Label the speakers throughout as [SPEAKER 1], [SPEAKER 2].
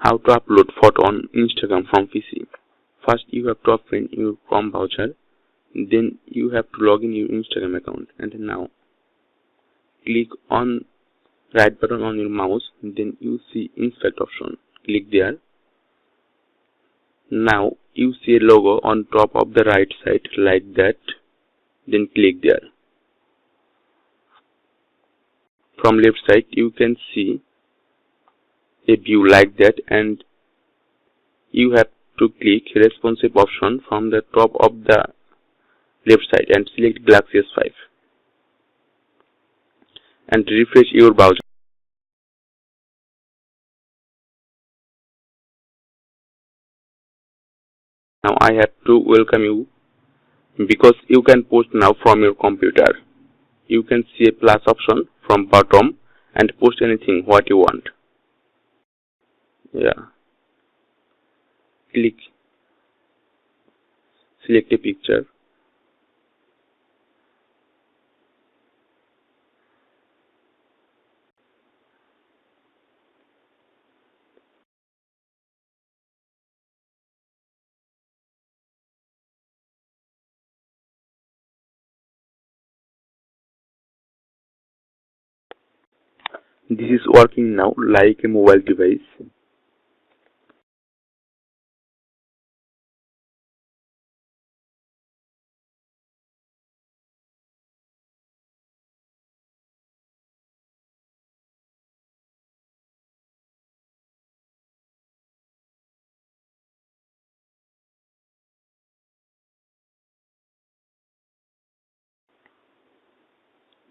[SPEAKER 1] How to upload photo on Instagram from PC. First, you have to open your Chrome browser. Then you have to log in your Instagram account. And now, click on right button on your mouse. Then you see Insert option. Click there. Now you see a logo on top of the right side like that. Then click there. From left side, you can see a view like that, and you have to click responsive option from the top of the left side and select Galaxy S5 and refresh your browser. Now I have to welcome you because you can post now from your computer. You can see a plus option from bottom and post anything what you want. Yeah. Click, select a picture. This is working now like a mobile device.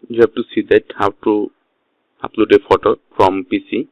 [SPEAKER 1] You have to see that how to upload a photo from PC.